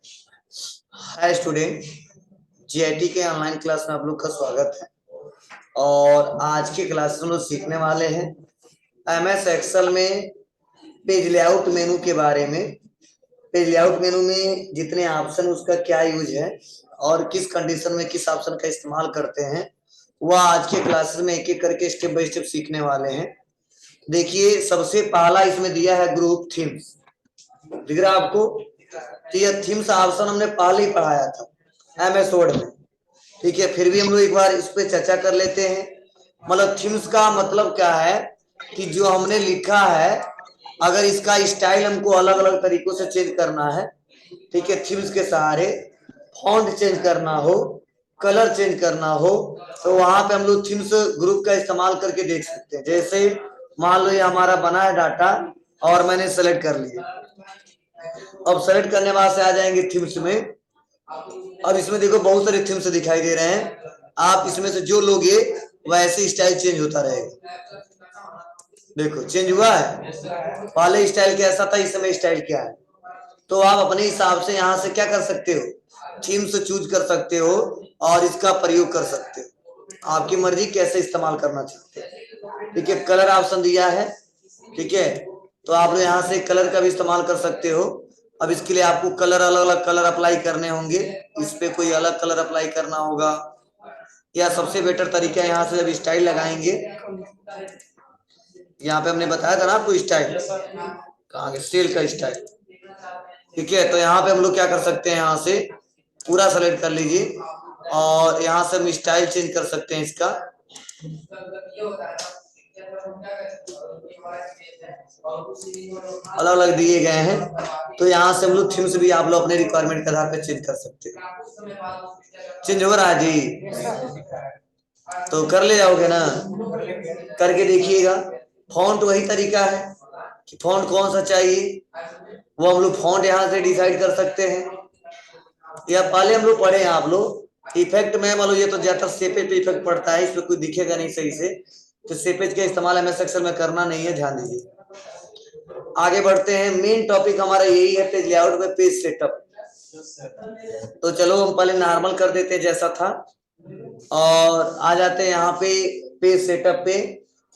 Hi student, GIT के online class में आप लोग का स्वागत है। और आज के क्लास में हम लोग सीखने वाले हैं एमएस एक्सेल में पेज लेआउट मेनू के बारे में। पेज लेआउट मेनू में जितने ऑप्शन, उसका क्या यूज है और किस कंडीशन में किस ऑप्शन का इस्तेमाल करते हैं, वह आज के क्लासेस में एक एक करके स्टेप बाय स्टेप सीखने वाले हैं। देखिए, सबसे पहला इसमें दिया है ग्रुप थीम्स। दिख रहा है आपको? तो यह थीम्स ऑप्शन हमने पहले ही पढ़ाया था एमएस वर्ड में। ठीक है, फिर भी हम लोग एक बार इस पे चर्चा कर लेते हैं। मतलब थीम्स का मतलब क्या है कि जो हमने लिखा है, अगर इसका स्टाइल हमको अलग अलग तरीकों से चेंज करना है, ठीक है, थीम्स के सहारे फॉन्ट चेंज करना हो, कलर चेंज करना हो, तो वहां पे हम लोग थीम्स ग्रुप का इस्तेमाल करके देख सकते हैं। जैसे मान लो ये हमारा बना है डाटा और मैंने सेलेक्ट कर लिया। अब सेलेक्ट करने बाद से आ जाएंगे थीम्स में। अब इसमें देखो बहुत सारे थीम्स दिखाई दे रहे हैं। आप इसमें से जो लोगे वैसे स्टाइल चेंज होता रहेगा। देखो चेंज हुआ है, पहले स्टाइल कैसा था, इस समय स्टाइल क्या है। तो आप अपने हिसाब से यहाँ से क्या कर सकते हो, थीम्स चूज कर सकते हो और इसका प्रयोग कर सकते हो। आपकी मर्जी कैसे इस्तेमाल करना चाहते हो। ठीक है, कलर ऑप्शन दिया है। ठीक है, तो आप लोग यहाँ से कलर का भी इस्तेमाल कर सकते हो। अब इसके लिए आपको कलर, अलग अलग कलर अप्लाई करने होंगे। इस पे कोई अलग कलर अप्लाई करना होगा, या सबसे बेटर तरीका यहाँ से जब स्टाइल लगाएंगे, यहाँ पे हमने बताया था ना आपको स्टाइल कहाँ के, सेल का स्टाइल। ठीक है, तो यहाँ पे हम लोग क्या कर सकते हैं, यहाँ से पूरा सेलेक्ट कर लीजिए और यहाँ से हम स्टाइल चेंज कर सकते हैं इसका। अलग अलग दिए गए हैं, तो यहाँ से हम लोग थीम्स भी आप लोग अपने रिक्वायरमेंट के आधार पर चेंज कर सकते हैं। चेंज हो रहा है जी, तो कर ले जाओगे ना, करके देखिएगा। फॉन्ट वही तरीका है कि फॉन्ट कौन सा चाहिए, वो हम लोग फॉन्ट यहाँ से डिसाइड कर सकते हैं। या पहले हम लोग पढ़े हैं आप लोग इफेक्ट में, मान लो ये तो ज्यादातर सेपेज पे इफेक्ट पड़ता है, इसमें कोई दिखेगा नहीं सही से, तो सेपेज का इस्तेमाल एमएस एक्सेल में करना नहीं है, ध्यान दीजिए। आगे बढ़ते हैं, मेन टॉपिक हमारा यही है पेज लेआउट में पेज सेटअप। तो चलो हम पहले नॉर्मल कर देते हैं जैसा था, और आ जाते हैं यहाँ पे पेज सेटअप पे।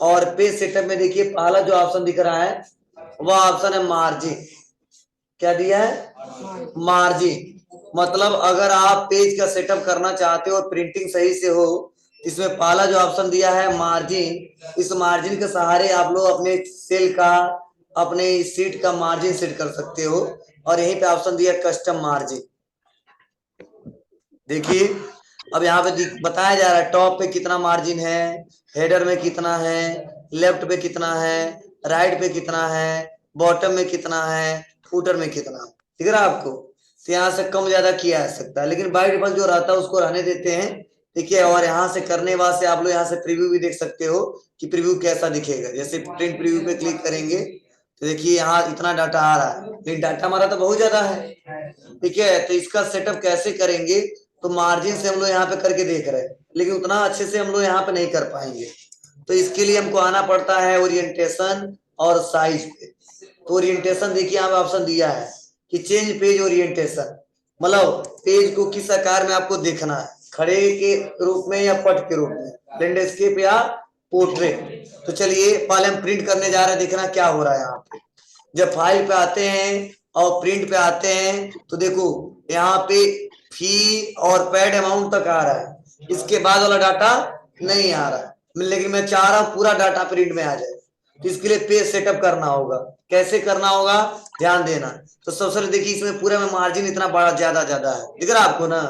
और पेज सेटअप में देखिए पहला जो ऑप्शन दिख रहा है वह ऑप्शन है मार्जिन। क्या दिया है? मार्जिन। मतलब अगर आप पेज का सेटअप करना चाहते हो और प्रिंटिंग सही से हो, इसमें पहला जो ऑप्शन दिया है मार्जिन, इस मार्जिन के सहारे आप लोग अपने सेल का, अपने सीट का मार्जिन सेट कर सकते हो। और यहीं पे ऑप्शन दिया कस्टम मार्जिन। देखिए अब यहाँ पे बताया जा रहा है टॉप पे कितना मार्जिन है, हेडर में कितना है, लेफ्ट पे कितना है, राइट पे कितना है, बॉटम में कितना है, फूटर में कितना है। दिख रहा है आपको? तो यहाँ से कम ज्यादा किया जा सकता है, लेकिन बाय डिफॉल्ट जो रहता है उसको रहने देते हैं। ठीक है, और यहाँ से करने बाद से आप लोग यहाँ से प्रीव्यू भी देख सकते हो कि प्रीव्यू कैसा दिखेगा। जैसे प्रिंट प्रीव्यू पे क्लिक करेंगे तो देखिए यहाँ इतना डाटा आ रहा है, लेकिन डाटा हमारा तो बहुत ज्यादा है। ठीक है, तो इसका सेटअप कैसे करेंगे, तो मार्जिन से हम लोग यहाँ पे करके देख रहे हैं, लेकिन उतना अच्छे से हम लोग यहाँ पे नहीं कर पाएंगे। तो इसके लिए हमको आना पड़ता है ओरिएंटेशन और साइज पे। तो ओरिएंटेशन देखिए यहाँ पे ऑप्शन दिया है कि चेंज पेज ओरिएंटेशन, मतलब पेज को किस आकार में आपको देखना है, खड़े के रूप में या पट के रूप में, लैंडस्केप या पोर्ट्रेट। तो चलिए पहले हम प्रिंट करने जा रहे हैं, देखना क्या हो रहा है यहाँ पे। जब फाइल पे आते हैं और प्रिंट पे आते हैं तो देखो यहाँ पे फी और पेड अमाउंट तक आ रहा है, इसके बाद वाला डाटा नहीं आ रहा है। लेकिन मैं चाह रहा हूँ पूरा डाटा प्रिंट में आ जाए, तो इसके लिए पेज सेटअप करना होगा। कैसे करना होगा, ध्यान देना। तो सबसे पहले देखिए इसमें पूरे में मार्जिन इतना बड़ा ज्यादा ज्यादा है, दिख रहा है आपको ना,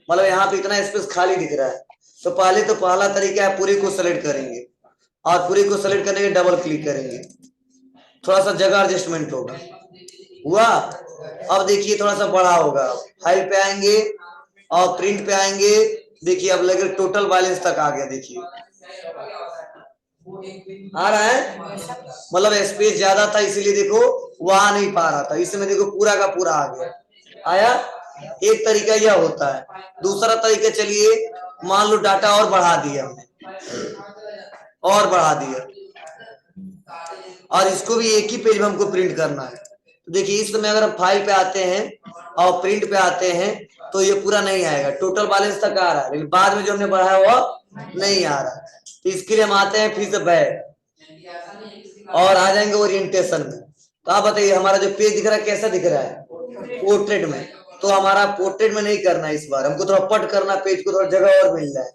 मतलब यहाँ पे इतना स्पेस खाली दिख रहा है। तो पहला तरीका है पूरे को सेलेक्ट करेंगे, और पूरे को सेलेक्ट करने के डबल क्लिक करेंगे, थोड़ा सा जगह एडजस्टमेंट होगा। हुआ? अब देखिए थोड़ा सा बड़ा होगा, फाइल पे आएंगे और प्रिंट पे आएंगे, देखिए अब लगे टोटल बैलेंस तक आ गया। देखिए आ रहा है, मतलब स्पेस ज्यादा था इसीलिए देखो वो आ नहीं पा रहा था, इसमें देखो पूरा का पूरा आ गया, आया। एक तरीका यह होता है। दूसरा तरीका, चलिए मान लो डाटा और बढ़ा दिया हमने, और बढ़ा दिया, और इसको भी एक ही पेज में हमको प्रिंट करना है। तो देखिए इस समय अगर हम फाइल पे आते हैं और प्रिंट पे आते हैं तो ये पूरा नहीं आएगा, टोटल बैलेंस तक आ रहा है, लेकिन बाद में जो हमने बढ़ाया वो नहीं आ रहा। तो इसके लिए हम आते हैं फिर से बैक और आ जाएंगे ओरिएंटेशन में। तो आप बताइए हमारा जो पेज दिख रहा है कैसा दिख रहा है, पोर्ट्रेट में। तो हमारा पोर्ट्रेट में नहीं करना है, इस बार हमको थोड़ा पट करना, पेज को थोड़ा जगह और मिल जाए।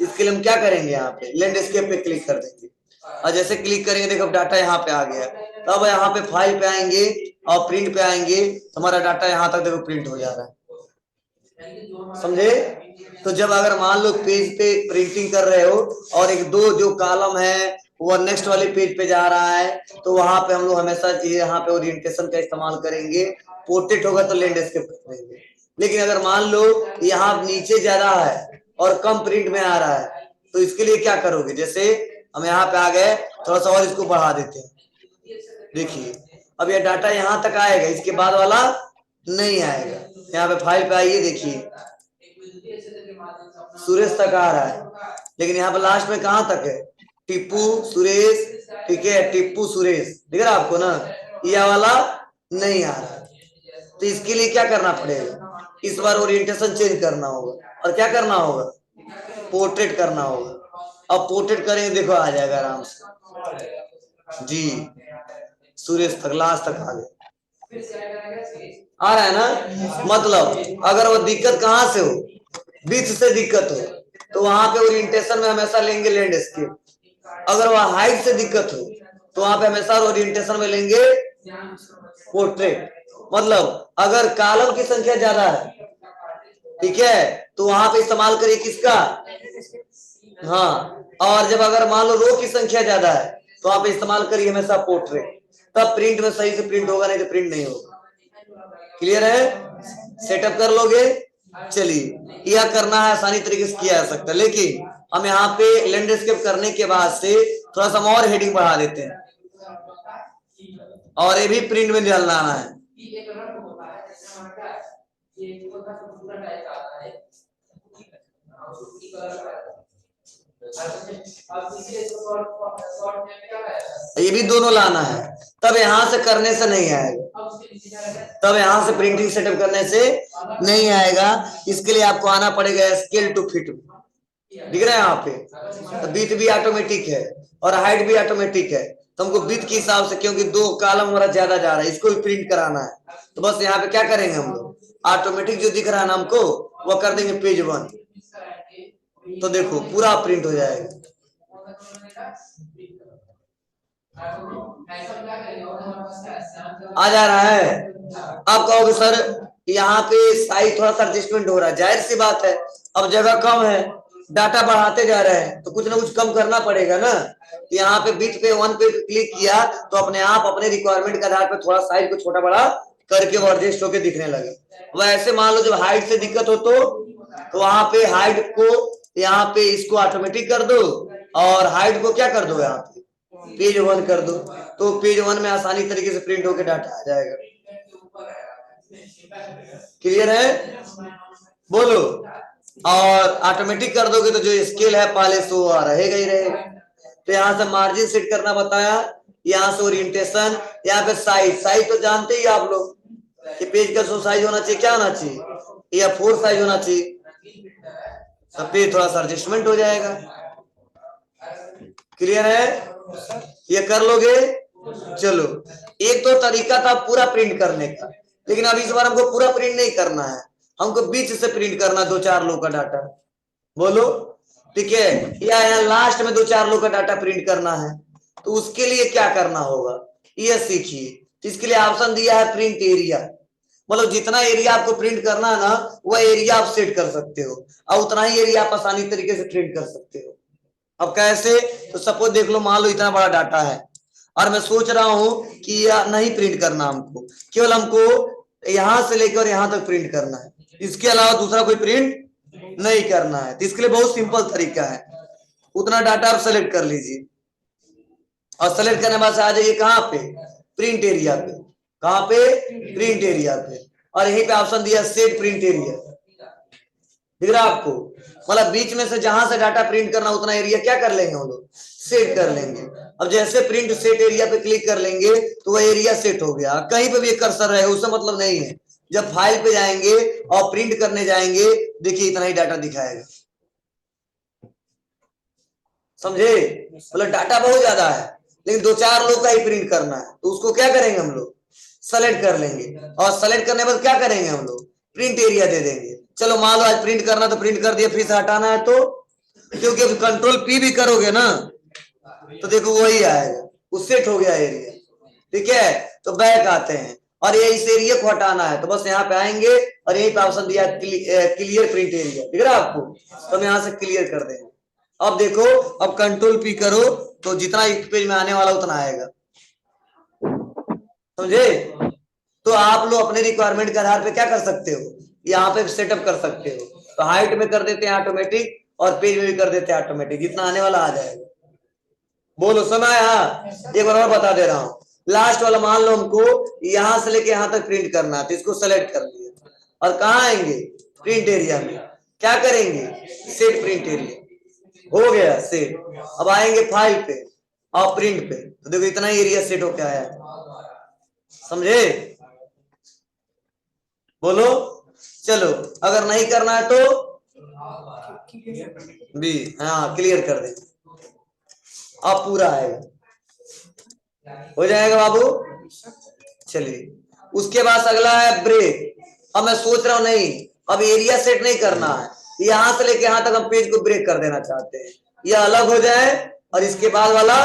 इसके लिए हम क्या करेंगे, यहाँ पे लैंडस्केप पे क्लिक कर देंगे और जैसे क्लिक करेंगे देखो डाटा यहाँ पे आ गया। तब यहाँ पे फाइल पे आएंगे और प्रिंट पे आएंगे तो हमारा डाटा यहाँ तक देखो प्रिंट हो जा रहा है, समझे। तो जब अगर मान लो पेज पे प्रिंटिंग कर रहे हो और एक दो जो कॉलम है वो नेक्स्ट वाले पेज पे जा रहा है तो वहां पे हम लोग हमेशा यहाँ पे ओरिएंटेशन का इस्तेमाल करेंगे। पोर्ट्रेट होगा तो लैंडस्केप करेंगे। लेकिन अगर मान लो यहाँ नीचे ज्यादा है और कम प्रिंट में आ रहा है तो इसके लिए क्या करोगे, जैसे हम यहाँ पे आ गए, थोड़ा सा और इसको बढ़ा देते हैं। देखिए अब ये डाटा यहाँ तक आएगा, इसके बाद वाला नहीं आएगा। यहाँ पे फाइल पे आइए, देखिए सुरेश तक आ रहा है, लेकिन यहाँ पे लास्ट में कहाँ तक है, टिप्पू सुरेश, ठीक है, टिप्पू सुरेश दिख रहा है आपको ना, यह वाला नहीं आ रहा। तो इसके लिए क्या करना पड़ेगा, इस बार ओरिएंटेशन चेंज करना होगा और क्या करना होगा, पोर्ट्रेट करना होगा। अब पोर्ट्रेट करेंगे देखो आ जाएगा आराम से जी, सुरेश तक लास्ट तक आ गया, आ रहा है ना। मतलब अगर वो दिक्कत कहाँ से हो, बीच से दिक्कत हो तो वहां पे ओरिएंटेशन में हमेशा लेंगे लैंडस्केप। अगर वह हाइट से दिक्कत हो तो वहां पे हमेशा ओरिएंटेशन में लेंगे पोर्ट्रेट। मतलब अगर कॉलम की संख्या ज्यादा है, ठीक है, तो वहां पे इस्तेमाल करिए किसका, हाँ। और जब अगर मान लो रो की संख्या ज्यादा है तो वहां पे इस्तेमाल करिए हमेशा पोर्ट्रेट, तब प्रिंट में सही से प्रिंट होगा, नहीं तो प्रिंट नहीं होगा। क्लियर है, सेटअप कर लोगे। चलिए यह करना है, आसानी तरीके से किया जा सकता है, लेकिन हम यहाँ पे लैंडस्केप करने के बाद से थोड़ा सा और हेडिंग बढ़ा देते हैं और ये भी प्रिंट में डालना है। ये भी दोनों लाना है, तब यहां से करने से नहीं आएगा, तब यहां से प्रिंटिंग सेटअप करने से नहीं आएगा। इसके लिए आपको आना पड़ेगा स्केल टू फिट, दिख रहा है यहाँ पे, बीट भी ऑटोमेटिक है और हाइट भी ऑटोमेटिक है। तो हमको बीट के हिसाब से, क्योंकि दो कॉलम हमारा ज्यादा जा रहा है, इसको भी प्रिंट कराना है, तो बस यहाँ पे क्या करेंगे हम लोग, ऑटोमेटिक जो दिख रहा है ना हमको वो कर देंगे पेज 1, तो देखो पूरा प्रिंट हो जाएगा। आ जा रहा है। आप कहोगे सर यहाँ पे साइज थोड़ा सा एडजस्टमेंट हो रहा है, जाहिर सी बात है, अब जगह कम है, डाटा बढ़ाते जा रहे हैं तो कुछ ना कुछ कम करना पड़ेगा ना। तो यहाँ पे बीच पे 1 पे क्लिक किया तो अपने आप अपने रिक्वायरमेंट के आधार पर थोड़ा साइज को छोटा बड़ा करके वो एडजस्ट होकर दिखने लगे। वैसे मान लो जब हाइट से दिक्कत हो तो वहां पे हाइट को यहाँ पे इसको ऑटोमेटिक कर दो और हाइट को क्या कर दो, यहाँ पे पेज 1 कर दो, तो पेज 1 में आसानी तरीके से प्रिंट होकर डाटा आ जाएगा। क्लियर है, बोलो। और ऑटोमेटिक कर दोगे तो जो स्केल है पहले से वो रहेगा ही रहेगा। तो यहाँ से मार्जिन सेट करना बताया, यहाँ से ओरिएंटेशन, यहाँ पे साइज, साइज तो जानते ही आप लोग कि पेज का जो साइज होना चाहिए क्या होना चाहिए, या 4 साइज होना चाहिए, तब पेज थोड़ा सा एडजस्टमेंट हो जाएगा। क्लियर है, ये कर लोगे। चलो एक तो तरीका था पूरा प्रिंट करने का, लेकिन अब इस बार हमको पूरा प्रिंट नहीं करना है, हमको बीच से प्रिंट करना 2-4 लो का डाटा, बोलो, ठीक है, या यहाँ लास्ट में 2-4 लो का डाटा प्रिंट करना है। तो उसके लिए क्या करना होगा ये सीखिए। तो इसके लिए ऑप्शन दिया है प्रिंट एरिया, मतलब जितना एरिया आपको प्रिंट करना है ना वह एरिया आप सेट कर सकते हो और उतना ही एरिया आप आसानी तरीके से प्रिंट कर सकते हो। अब कैसे, तो सपोज देख लो, मान लो इतना बड़ा डाटा है और मैं सोच रहा हूं कि यह नहीं प्रिंट करना, हमको केवल हमको यहां से लेकर यहां तक प्रिंट करना है, इसके अलावा दूसरा कोई प्रिंट नहीं करना है। तो इसके लिए बहुत सिंपल तरीका है, उतना डाटा आप सेलेक्ट कर लीजिए और सेलेक्ट करने बाद आ जाइए कहाँ पे, प्रिंट एरिया पे, कहाँ पे, प्रिंट एरिया पे, और यहीं पे ऑप्शन दिया सेट प्रिंट एरिया, दिख रहा है आपको, मतलब बीच में से जहां से डाटा प्रिंट करना उतना एरिया क्या कर लेंगे हम लोग, सेट कर लेंगे। अब जैसे प्रिंट सेट एरिया पे क्लिक कर लेंगे तो वह एरिया सेट हो गया। कहीं पे भी कर्सर रहेगा उससे मतलब नहीं है। जब फाइल पे जाएंगे और प्रिंट करने जाएंगे, देखिए इतना ही डाटा दिखाएगा। समझे? मतलब डाटा बहुत ज्यादा है लेकिन 2-4 लोग का ही प्रिंट करना है, तो उसको क्या करेंगे हम लोग, सेलेक्ट कर लेंगे। और सेलेक्ट करने के बाद क्या करेंगे हम लोग, प्रिंट एरिया दे देंगे। चलो मान लो आज प्रिंट करना तो प्रिंट कर दिया, फिर से हटाना है तो, क्योंकि अब कंट्रोल पी भी करोगे ना तो देखो वही आएगा, वो सेट हो गया एरिया। ठीक है, तो बैक आते हैं और ये इस एरिया को हटाना है तो बस यहाँ पे आएंगे और यही पे ऑप्शन दिया क्लियर प्रिंट एरिया, दिख रहा है आपको, तो हम यहाँ से क्लियर कर देंगे। अब देखो, अब कंट्रोल पी करो तो जितना एक पेज में आने वाला उतना आएगा। समझे? तो आप लोग अपने रिक्वायरमेंट के आधार पे क्या कर सकते हो, यहाँ पे सेटअप कर सकते हो। तो हाइट में कर देते हैं ऑटोमेटिक और पेज में भी कर देते हैं ऑटोमेटिक, जितना आने वाला आ जाएगा। बोलो समय? हाँ, एक बार और बता दे रहा हूँ। लास्ट वाला मान लो हमको यहां से लेके यहां तक प्रिंट करना है तो इसको सेलेक्ट कर लिया और कहाँ आएंगे, प्रिंट एरिया में क्या करेंगे, सेट प्रिंट एरिया, हो गया सेट। अब आएंगे फाइल पे और प्रिंट पे तो देखो इतना ही एरिया सेट होके आया है। समझे? बोलो। चलो अगर नहीं करना है तो भी, हाँ क्लियर कर दे, अब पूरा आएगा, हो जाएगा बाबू। चलिए उसके बाद अगला है ब्रेक। अब मैं सोच रहा हूं नहीं, अब एरिया सेट नहीं करना है, यहां से लेके यहां तक हम पेज को ब्रेक कर देना चाहते हैं, यह अलग हो जाए और इसके बाद वाला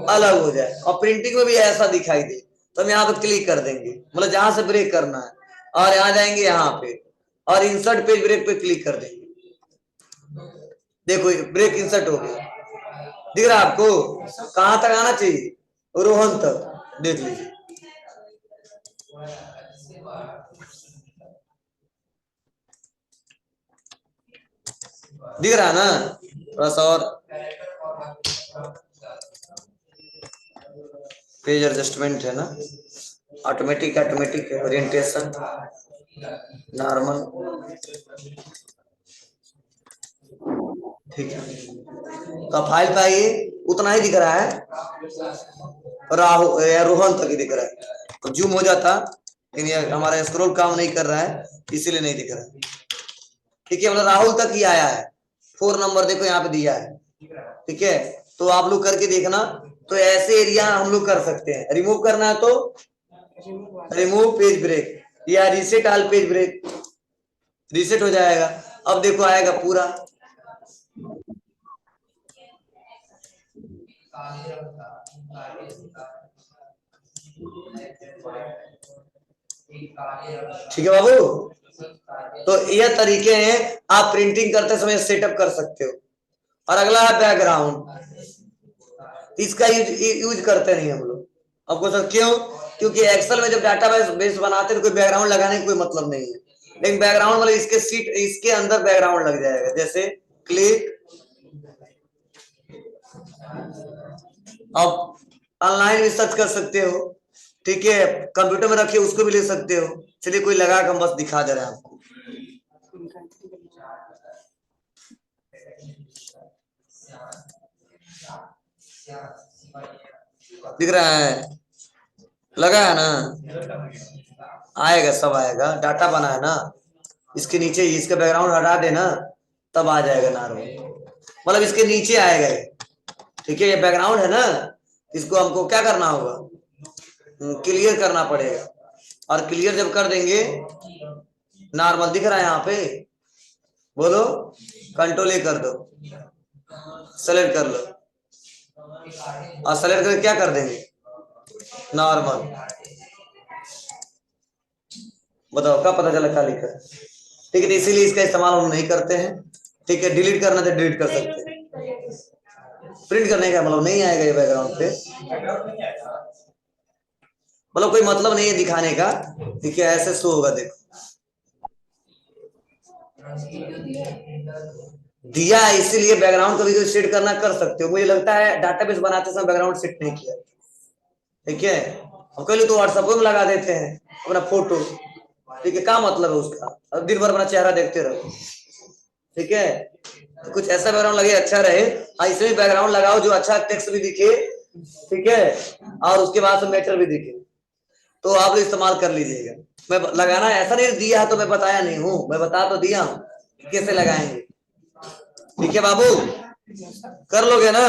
अलग हो जाए और प्रिंटिंग में भी ऐसा दिखाई दे, तो हम यहाँ पे क्लिक कर देंगे, मतलब जहां से ब्रेक करना है, और यहाँ जाएंगे यहाँ पे और इंसर्ट पेज ब्रेक पे क्लिक कर देंगे। देखो ब्रेक इंसर्ट हो गया, दिख रहा है आपको? कहां तक आना चाहिए, रोहन तक, देख लीजिए। दिख रहा है ना? थोड़ा सा और पेज एडजस्टमेंट है ना, ऑटोमेटिक ऑटोमेटिक ओरिएंटेशन नॉर्मल, ठीक है। तो फाइल पे आइए, उतना ही दिख रहा है, रोहन तक ही दिख रहा है, तो जूम हो जाता लेकिन ये हमारा स्क्रॉल काम नहीं कर रहा है इसीलिए नहीं दिख रहा है। ठीक है, मतलब राहुल तक ही आया है, 4 नंबर देखो यहाँ पे दिया है। ठीक है, तो आप लोग करके देखना। तो ऐसे एरिया हम लोग कर सकते हैं। रिमूव करना है तो रिमूव पेज ब्रेक या reset all page break, reset हो जाएगा। अब देखो आएगा पूरा, ठीक है बाबू। तो यह तरीके हैं आप प्रिंटिंग करते समय सेटअप कर सकते हो। और अगला है बैकग्राउंड, इसका यूज करते नहीं हम लोग। आपको सर क्यों, क्योंकि एक्सेल में जब डाटा बेस बनाते हैं तो कोई बैकग्राउंड लगाने का कोई मतलब नहीं है, लेकिन बैकग्राउंड मतलब इसके सीट इसके अंदर बैकग्राउंड लग जाएगा। जैसे क्लिक, अब ऑनलाइन भी सर्च कर सकते हो, ठीक है, कंप्यूटर में रखिए उसको भी ले सकते हो। चलिए कोई लगा के हम बस दिखा दे रहे हैं आपको। दिख रहा है, लगा है ना, आएगा सब आएगा, डाटा बना है ना, इसके नीचे इसका बैकग्राउंड हटा देना तब आ जाएगा नॉर्मल, मतलब इसके नीचे आएगा ये। ठीक है, ये बैकग्राउंड है ना, इसको हमको क्या करना होगा, क्लियर करना पड़ेगा। और क्लियर जब कर देंगे, नॉर्मल दिख रहा है यहाँ पे, बोलो कंट्रोल ए कर दो, सेलेक्ट कर लो और सेलेक्ट करके क्या कर देंगे, नॉर्मल। बताओ क्या पता चला खाली कर। ठीक है, तो इसीलिए इसका इस्तेमाल हम नहीं करते हैं। ठीक है, डिलीट करना तो डिलीट कर सकते हैं, प्रिंट करने का मतलब नहीं आएगा ये बैकग्राउंड पे, मतलब कोई मतलब नहीं है दिखाने का। ठीक है, ऐसे शो होगा, देखो दिया है, इसीलिए बैकग्राउंड कभी कोई सेट करना कर सकते हो। मुझे लगता है डाटाबेस बनाते समय बैकग्राउंड सेट नहीं किया। ठीक है, हम कल तो व्हाट्सएप में लगा देते हैं अपना फोटो। ठीक है, क्या मतलब है उसका, अब दिन भर अपना चेहरा देखते रहो। ठीक है, तो कुछ ऐसा बैकग्राउंड लगे अच्छा रहे। इसमें बैकग्राउंड लगाओ जो अच्छा टेक्स्ट भी दिखे, ठीक है, और उसके बाद से मैटर भी दिखे, तो आप लोग इस्तेमाल कर लीजिएगा। मैं लगाना ऐसा नहीं दिया है तो मैं बताया नहीं हूँ, मैं बता तो दिया हूँ कैसे लगाएंगे। ठीक है बाबू, कर लोगे ना?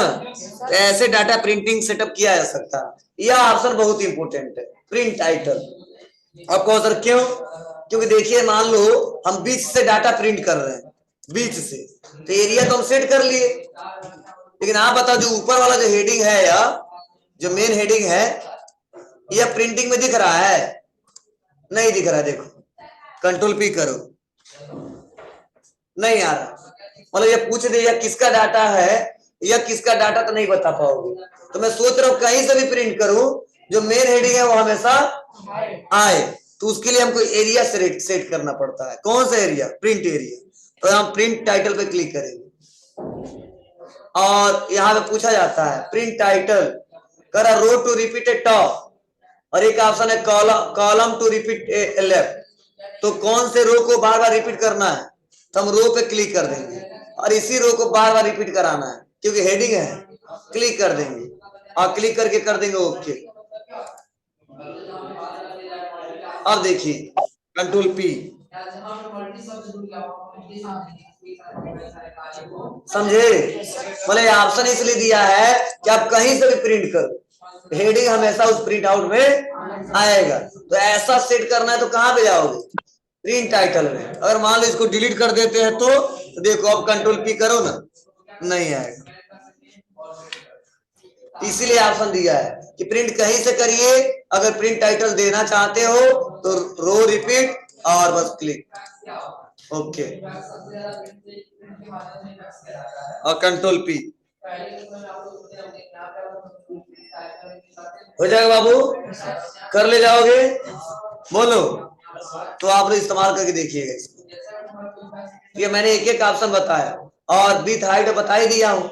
ऐसे डाटा प्रिंटिंग सेटअप किया जा सकता है। यह ऑप्शन बहुत इंपॉर्टेंट है, प्रिंट टाइटल। आपको सर क्यों? क्योंकि देखिए मान लो हम बीच से डाटा प्रिंट कर रहे हैं, बीच से, तो एरिया तो हम सेट कर लिए, लेकिन आप बताओ जो ऊपर वाला जो हेडिंग है या जो मेन हेडिंग है, यह प्रिंटिंग में दिख रहा है? नहीं दिख रहा है। देखो कंट्रोल पी करो, नहीं आ रहा। मतलब ये पूछ दे या किसका डाटा है या किसका डाटा, तो नहीं बता पाओगे। तो मैं सोच रहा हूँ कहीं से भी प्रिंट करूं, जो मेन हेडिंग है वो हमेशा आए, तो उसके लिए हमको एरिया सेट करना पड़ता है। कौन सा एरिया? Print area. तो हम प्रिंट टाइटल पे क्लिक करेंगे और यहाँ पे पूछा जाता है प्रिंट टाइटल करा रो टू रिपीट ए टॉप, और एक ऑप्शन है column to repeat A left. तो कौन से रो को बार बार रिपीट करना है, तो हम रो पे क्लिक कर देंगे और इसी रो को बार बार रिपीट कराना है क्योंकि हेडिंग है। क्लिक कर देंगे और क्लिक करके कर देंगे ओके। अब देखिए कंट्रोल पी, समझे? बोले ऑप्शन इसलिए दिया है कि आप कहीं से भी प्रिंट करो, हेडिंग हमेशा उस प्रिंट आउट में आएगा। तो ऐसा सेट करना है तो कहां पे जाओगे? प्रिंट टाइटल में। अगर मान लो इसको डिलीट कर देते हैं तो देखो अब कंट्रोल पी करो ना, नहीं आएगा। इसीलिए ऑप्शन दिया है कि प्रिंट कहीं से करिए, अगर प्रिंट टाइटल देना चाहते हो तो रो रिपीट और बस क्लिक ओके और कंट्रोल पी हो जाएगा। बाबू कर ले जाओगे? बोलो। तो आप लोग इस्तेमाल करके देखिएगा इसको। ये मैंने एक एक ऑप्शन बताया और विथ हाइट बता ही दिया हूँ,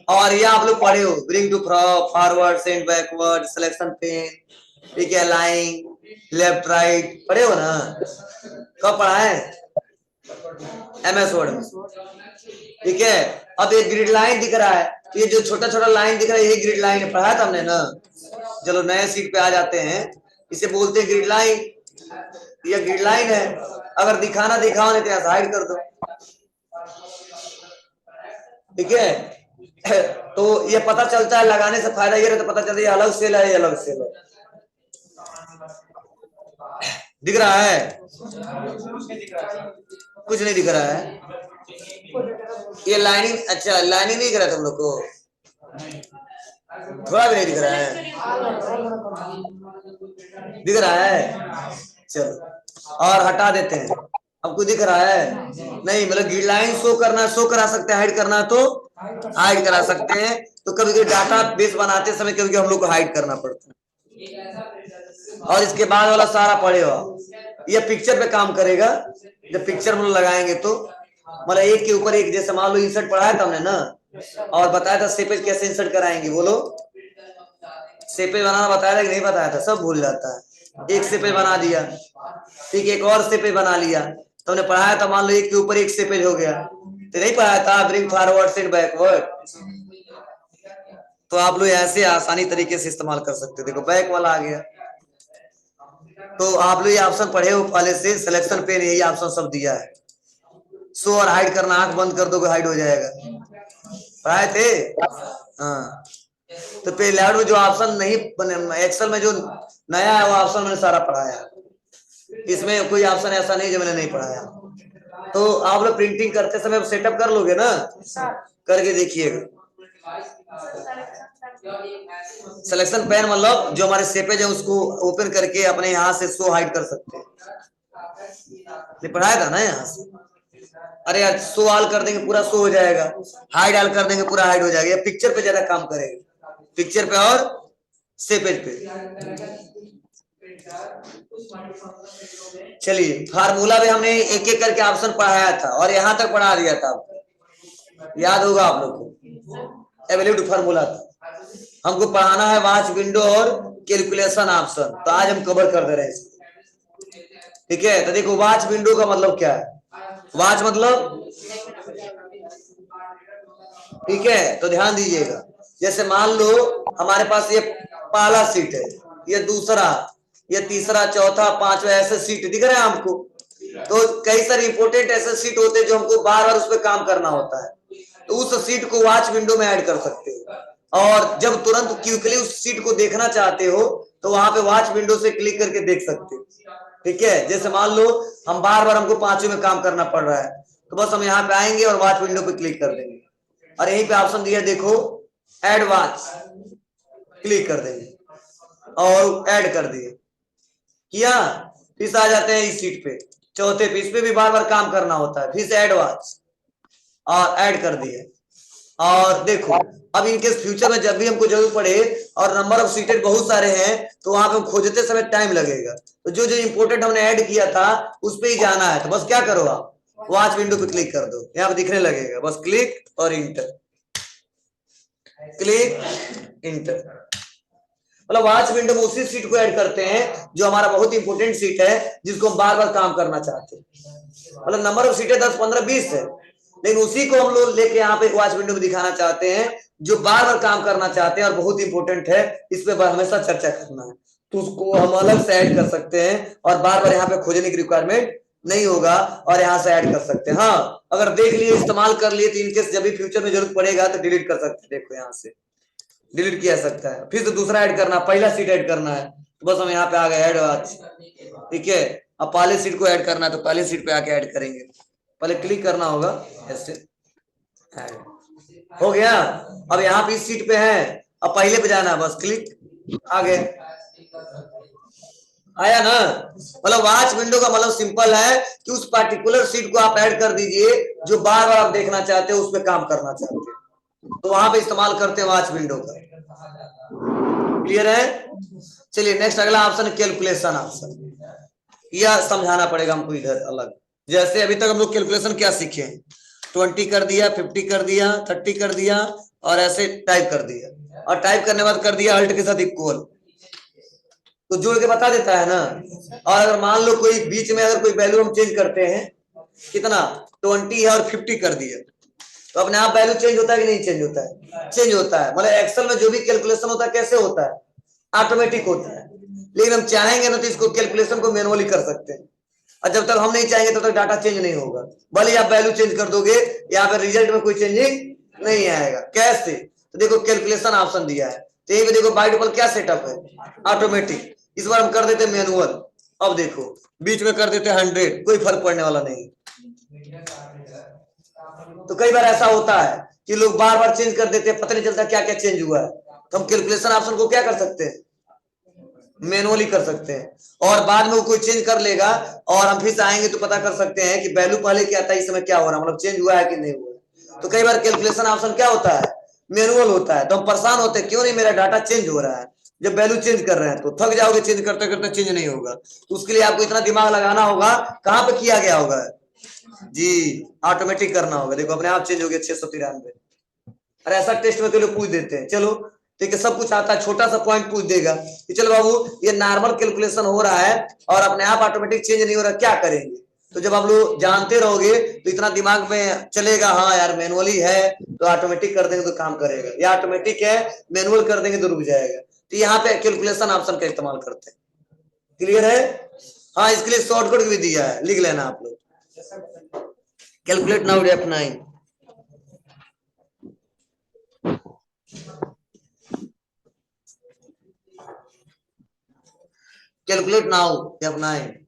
और ये आप लोग पढ़े हो bring to forward, send backward, selection pen, ठीक है, लाइन लेफ्ट राइट, पढ़े हो ना? कब पढ़ा है? MS वर्ड में, ठीक है। अब एक ग्रिड लाइन दिख रहा है, ये जो छोटा छोटा लाइन दिख रहा है यही ग्रिड लाइन है, पढ़ा था हमने ना? चलो नए सीट पे आ जाते हैं, इसे बोलते हैं ग्रिड लाइन। यह ग्रिड लाइन है, अगर दिखाना दिखाओ नहीं तो यहाँ हाइड कर दो, ठीक है। तो ये पता चलता है, लगाने से फायदा ये रहता, पता चलता है ये अलग सेल है, ये अलग सेल है। दिख रहा है? कुछ नहीं दिख रहा है, ये लाइनिंग, अच्छा लाइनिंग नहीं दिख रहा तुम लोग को? थोड़ा भी नहीं दिख रहा है? दिख रहा है? चलो और हटा देते हैं। अब कुछ दिख रहा है? नहीं, मतलब ग्रिड लाइन शो करना, शो करा सकते हैं, हाइड करना तो हाइड करा सकते हैं। तो कभी कभी डाटा बेस बनाते समय कभी हम लोग को हाइड करना पड़ता है। और इसके बाद वाला सारा पढ़ेगा, ये पिक्चर पे काम करेगा। जब पिक्चर हम लोग लगाएंगे तो मतलब एक के ऊपर एक, जैसे मान लो इंसर्ट पढ़ाया था हमने ना, और बताया था सेपेज कैसे इंसर्ट कराएंगे। बोलो, सेपेज बनाना बताया था कि नहीं बताया था? सब भूल जाता है। एक सेपेज बना दिया, ठीक, एक और सेपेज बना लिया, तो हमने पढ़ाया था मान लो एक के ऊपर एक सेपेज हो गया, तो नहीं पढ़ाया था ब्रिंग फॉरवर्ड सेंड बैकवर्ड? तो आप लोग ऐसे आसानी तरीके से इस्तेमाल कर सकते। देखो बैक वाला आ गया, तो आप लोग ये ऑप्शन पढ़े हो पहले से, सिलेक्शन पेन यही ऑप्शन सब दिया है। शो और हाइड करना, आंख बंद कर दो हाइड हो जाएगा, पढ़ाए थे? हाँ। तो पे लेआउट में जो ऑप्शन नहीं बने, एक्सेल में जो नया है वो ऑप्शन मैंने सारा पढ़ाया, इसमें कोई ऑप्शन ऐसा नहीं जो मैंने नहीं पढ़ाया। तो आप लोग प्रिंटिंग करते समय सेटअप कर लोगे ना, करके देखिएगा। सिलेक्शन पेन मतलब जो हमारे सेपेज है उसको ओपन करके अपने यहाँ से शो हाइड कर सकते हैं, पढ़ाया था ना यहाँ से। अरे यार शो ऑल कर देंगे पूरा शो हो जाएगा, हाइड ऑल कर देंगे पूरा हाइड हो जाएगा। पिक्चर पे ज्यादा काम करेगा, पिक्चर पे और सेपेज पे। चलिए फार्मूला भी हमने एक एक करके ऑप्शन पढ़ाया था और यहाँ तक पढ़ा दिया था, याद होगा आप लोग को। एवल्यूट फार्मूला था, हमको पढ़ाना है वॉच विंडो और कैलकुलेशन ऑप्शन, तो आज हम कवर कर दे रहे हैं, ठीक है। तो देखो वॉच विंडो का मतलब क्या है? वॉच मतलब, ठीक है, तो ध्यान दीजिएगा, जैसे मान लो हमारे पास ये पहला सीट है, ये दूसरा, ये तीसरा, चौथा, पांचवा, ऐसे सीट दिख रहे हैं हमको। तो कई सारे इंपोर्टेंट ऐसे सीट होते हैं जो हमको बार बार उस पर काम करना होता है, तो उस सीट को वॉच विंडो में ऐड कर सकते हो। और जब तुरंत क्विकली उस सीट को देखना चाहते हो तो वहां पे वॉच विंडो से क्लिक करके देख सकते हो। ठीक है, जैसे मान लो हम बार बार हमको पांचों में काम करना पड़ रहा है, तो बस हम यहाँ पे आएंगे और वॉच विंडो पे क्लिक कर देंगे और यहीं पे ऑप्शन दिया देखो ऐड वॉच, क्लिक कर देंगे और ऐड कर दिए, किया, फिर आ जाते हैं इस सीट पे चौथे पे, इस पे भी बार बार काम करना होता है, फिर से ऐड वॉच और ऐड कर दिए। और देखो अब इनके फ्यूचर में जब भी हमको जरूरत पड़े और नंबर ऑफ सीटेड बहुत सारे हैं तो वहां पे खोजते समय टाइम लगेगा, तो जो जो इंपोर्टेंट हमने ऐड किया था उस पे ही जाना है, तो बस क्या करो आप वॉच विंडो पे क्लिक कर दो, यहाँ पे दिखने लगेगा, बस क्लिक और इंटर, क्लिक इंटर। मतलब वॉच विंडो में उसी सीट को ऐड करते हैं जो हमारा बहुत इंपोर्टेंट सीट है जिसको हम बार बार काम करना चाहते हैं। मतलब नंबर ऑफ सीटें 10 15 20 है, लेकिन उसी को हम लोग लेके यहाँ पे वॉच विंडो में दिखाना चाहते हैं जो बार बार काम करना चाहते हैं और बहुत इंपोर्टेंट है, इस पे हमेशा चर्चा करना है, तो उसको हम अलग से ऐड कर सकते हैं और बार बार यहाँ पे खोजने की रिक्वायरमेंट नहीं होगा और यहाँ से ऐड कर सकते हैं। हाँ, अगर देख लिए इस्तेमाल कर लिए तो इनकेस जब भी फ्यूचर में जरूरत पड़ेगा तो डिलीट कर सकते हैं, देखो यहाँ से डिलीट किया सकता है, फिर से दूसरा ऐड करना, पहला सीट ऐड करना है तो बस हम यहाँ पे आ गए ऐड वॉच। ठीक है, अब पहले सीट को ऐड करना है तो पहले सीट पे आके ऐड करेंगे, पहले क्लिक करना होगा, ऐसे ऐड हो गया। अब यहाँ पे इस सीट पे है, अब पहले पे जाना है, बस क्लिक, आ गए, आया ना। मतलब वॉच विंडो का मतलब सिंपल है कि उस पार्टिकुलर सीट को आप ऐड कर दीजिए जो बार बार आप देखना चाहते हो, उस पर काम करना चाहते हो, तो वहां पे इस्तेमाल करते हैं वॉच विंडो का। क्लियर है? चलिए नेक्स्ट अगला ऑप्शन कैलकुलेशन ऑप्शन, यह समझाना पड़ेगा हमको इधर अलग। जैसे अभी तक हम लोग कैलकुलेशन क्या सीखे, 20 कर दिया, 50 कर दिया, 30 कर दिया और ऐसे टाइप कर दिया, और टाइप करने बाद कर दिया अल्ट के साथ इक्वल, तो जोड़ के बता देता है ना। और अगर मान लो कोई बीच में अगर कोई वैल्यू हम चेंज करते हैं, कितना 20 है और 50 कर दिया, तो अपने आप वैल्यू चेंज होता है कि नहीं चेंज होता है? चेंज होता है। मतलब एक्सेल में जो भी कैलकुलेशन होता है कैसे होता है? ऑटोमेटिक होता है, लेकिन हम चाहेंगे ना तो इसको कैलकुलेशन को मैनुअली कर सकते हैं, और जब तक हम नहीं चाहेंगे तब तक डाटा चेंज नहीं होगा, भले आप वैल्यू चेंज कर दोगे यहाँ पर रिजल्ट में कोई चेंजिंग नहीं आएगा। कैसे? तो देखो कैलकुलेशन ऑप्शन दिया है, तो यही पे देखो बाय डिफॉल्ट क्या सेटअप है, ऑटोमेटिक। इस बार हम कर देते मैनुअल, अब देखो बीच में कर देते 100, कोई फर्क पड़ने वाला नहीं। तो कई बार ऐसा होता है कि लोग बार बार चेंज कर देते हैं, पता नहीं चलता क्या क्या चेंज हुआ है, तो हम कैलकुलेशन ऑप्शन को क्या कर सकते हैं, मैनुअली कर सकते हैं, और बाद में वो कोई चेंज कर लेगा और हम फिर से आएंगे तो पता कर सकते हैं कि वैल्यू पहले क्या था, इस समय क्या हो रहा है, मतलब चेंज हुआ है कि नहीं हुआ। तो कई बार कैलकुलेशन ऑप्शन क्या होता है, मैनुअल होता है, तो हम परेशान होते हैं क्यों नहीं मेरा डाटा चेंज हो रहा है। जब वैल्यू चेंज कर रहे हैं तो थक जाओगे, चेंज करते करते चेंज नहीं होगा, तो उसके लिए आपको इतना दिमाग लगाना होगा, कहां पे किया गया होगा जी, ऑटोमेटिक करना होगा। देखो अपने आप चेंज हो गया 693। और ऐसा टेस्ट में तो लोग पूछ देते हैं, चलो ठीक है सब कुछ आता है, छोटा सा पॉइंट पूछ देगा कि चलो बाबू ये नॉर्मल कैलकुलेशन हो रहा है और अपने आप ऑटोमेटिक चेंज नहीं हो रहा, क्या करेंगे? तो जब आप लोग जानते रहोगे तो इतना दिमाग में चलेगा, हाँ यार मैनुअली है तो ऑटोमेटिक कर देंगे तो काम करेगा, या ऑटोमेटिक है मैनुअल कर देंगे तो रुक जाएगा। तो यहाँ पे कैलकुलेशन ऑप्शन का इस्तेमाल करते हैं। क्लियर है? हाँ, इसके लिए शॉर्टकट भी दिया है, लिख लेना आप लोग, calculate now F9। Calculate now F9।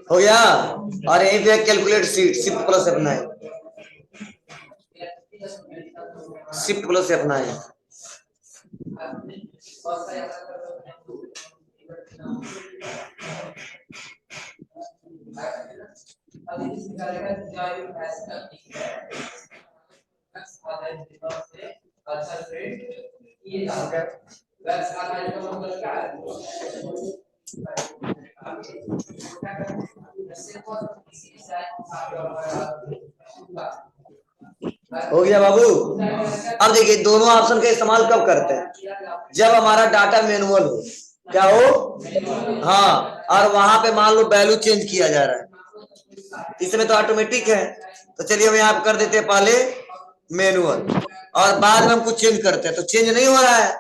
हो गया। और यहीं पे calculate seat, shift plus F9, shift plus F9। हो गया बाबू। अब देखिए दोनों ऑप्शन का इस्तेमाल कब करते हैं, जब हमारा डाटा मैनुअल हो। क्या हो? हाँ, और वहां पे मान लो वैल्यू चेंज किया जा रहा है, इसमें तो ऑटोमेटिक है। तो चलिए हम यहाँ कर देते हैं पहले मैनुअल, और बाद में हम कुछ चेंज करते हैं तो चेंज नहीं हो रहा है।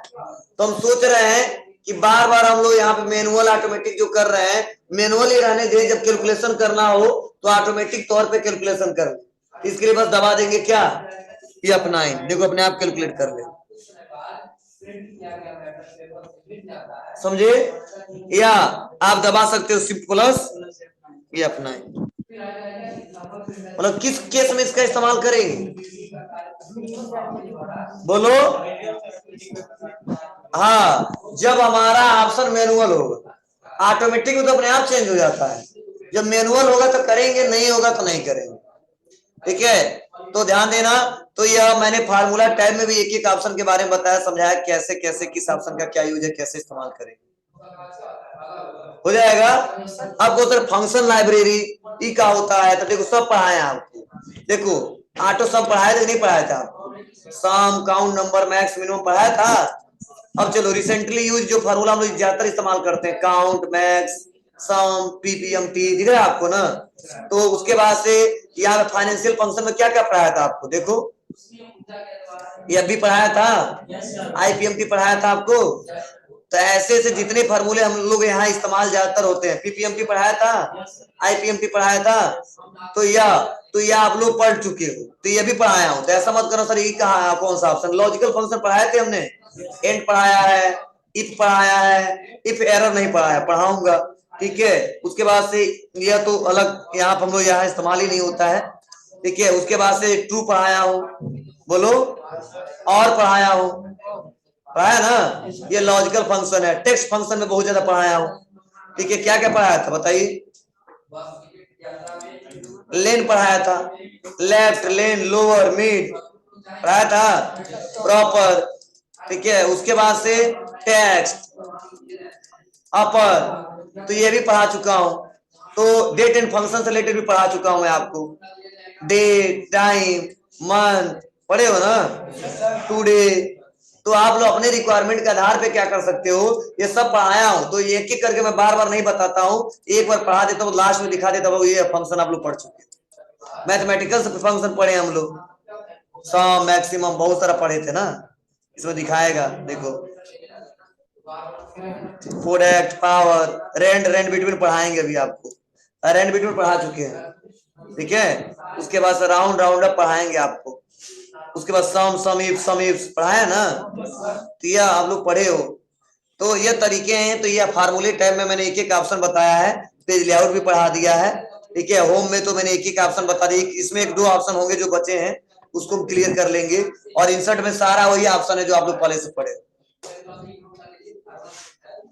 तो हम सोच रहे हैं कि बार बार हम लोग यहाँ पे मैनुअल ऑटोमेटिक जो कर रहे हैं, मैनुअल ही रहने दे, जब कैलकुलेशन करना हो तो ऑटोमेटिक तौर पे कैलकुलेशन कर ले। इसके लिए बस दबा देंगे क्या, F9, देखो अपने आप कैलकुलेट कर ले। समझे? या आप दबा सकते हो शिफ्ट प्लस F9। मतलब किस केस में इसका इस्तेमाल करेंगे, बोलो। हाँ, जब हमारा ऑप्शन मैनुअल होगा, ऑटोमेटिक में तो अपने आप चेंज हो जाता है। जब मैनुअल होगा तो करेंगे, नहीं होगा तो नहीं करेंगे। ठीक है, तो ध्यान देना। तो यह मैंने फार्मूला टाइप में भी एक एक ऑप्शन के बारे में बताया, समझाया कैसे कैसे किस ऑप्शन का क्या यूज है, कैसे इस्तेमाल करेंगे। हो जाएगा। अब तो फंक्शन लाइब्रेरी ई का होता है, तो देखो सब पढ़ाए आपको। देखो ऑटो सम पढ़ाया था कि नहीं पढ़ाया था आपको? सम, काउंट, नंबर, मैक्स, मिनिमम पढ़ाया था। अब चलो रिसेंटली यूज जो फार्मूला हम लोग ज्यादातर इस्तेमाल करते हैं, काउंट, मैक्स, सम, पीपीएमटी, दिख रहा है आपको ना? तो उसके बाद से यहाँ फाइनेंशियल फंक्शन में क्या क्या पढ़ाया था आपको, देखो ये भी पढ़ाया था, आईपीएमटी पढ़ाया था आपको। तो ऐसे ऐसे जितने फार्मूले हम लोग यहाँ इस्तेमाल ज्यादातर होते हैं, पीपीएमटी पढ़ाया था, आईपीएमटी पढ़ाया था। तो यह आप लोग पढ़ चुके हो, तो ये भी पढ़ाया हूं। तो ऐसा मत करो सर ये कहा कौन सा ऑप्शन, लॉजिकल फंक्शन पढ़ाए थे हमने, एंड पढ़ाया है, इफ पढ़ाया है, इफ एरर नहीं पढ़ाया, पढ़ाऊंगा। ठीक है, उसके बाद से यह तो अलग यहाँ हम लोग यहाँ इस्तेमाल ही नहीं होता है। ठीक है, उसके बाद से ट्रू पढ़ाया हूं, बोलो, और पढ़ाया हूं, पढ़ाया ना। ये लॉजिकल फंक्शन है, टेक्स्ट फंक्शन में बहुत ज्यादा पढ़ाया हूं। ठीक है, क्या क्या पढ़ाया था बताइए? लेन पढ़ाया था, लेफ्ट, लेन, लोअर, मिड पढ़ाया था, प्रॉपर। ठीक है, उसके बाद से टेक्स्ट, अपर, तो ये भी पढ़ा चुका हूं। तो डेट एंड फंक्शन से रिलेटेड भी पढ़ा चुका हूं मैं आपको, डेट, टाइम, मंथ पढ़े हो ना, टुडे। तो आप लोग अपने रिक्वायरमेंट के आधार पे क्या कर सकते हो, ये सब पढ़ाया हूं। तो एक एक करके मैं बार बार नहीं बताता हूं, एक बार पढ़ा देता हूं, लास्ट में दिखा देता हूं ये फंक्शन आप लोग पढ़ चुके। मैथमेटिकल फंक्शन पढ़े हम लोग, सम, मैक्सिमम बहुत सारा पढ़े थे ना, इसमें दिखाएगा देखो, product, power, rent, rent between पढ़ाएंगे अभी आपको, रेंट बिटवीन पढ़ा चुके हैं। ठीक है, उसके बाद राउंड, राउंड अप पढ़ाएंगे आपको। उसके बाद सम इफ पढ़ाया ना, तो यह आप लोग पढ़े हो। तो ये तरीके हैं। तो यह फार्मूले टाइप में मैंने एक एक ऑप्शन बताया है, पेज लेआउट भी पढ़ा दिया है। ठीक है, होम में तो मैंने एक एक ऑप्शन बता दिया, इसमें एक दो ऑप्शन होंगे जो बचे हैं उसको हम क्लियर कर लेंगे, और इंसर्ट में सारा वही ऑप्शन है जो आप लोग पहले से पढ़े।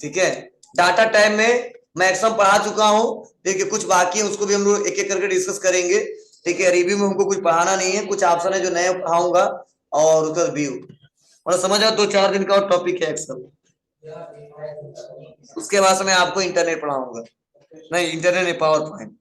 ठीक है, डाटा टाइप में मैक्सिमम पढ़ा चुका हूं। ठीक है, कुछ बाकी है उसको भी हम लोग एक एक करके डिस्कस करेंगे। ठीक है, रिव्यू में हमको कुछ पढ़ाना नहीं है, कुछ ऑप्शन है जो नए पढ़ाऊंगा, और उसका व्यू मतलब समझ आओ 2-4 दिन का टॉपिक है एक्सेल। उसके बाद से मैं आपको इंटरनेट पढ़ाऊंगा, नहीं इंटरनेट नहीं, पावर पॉइंट।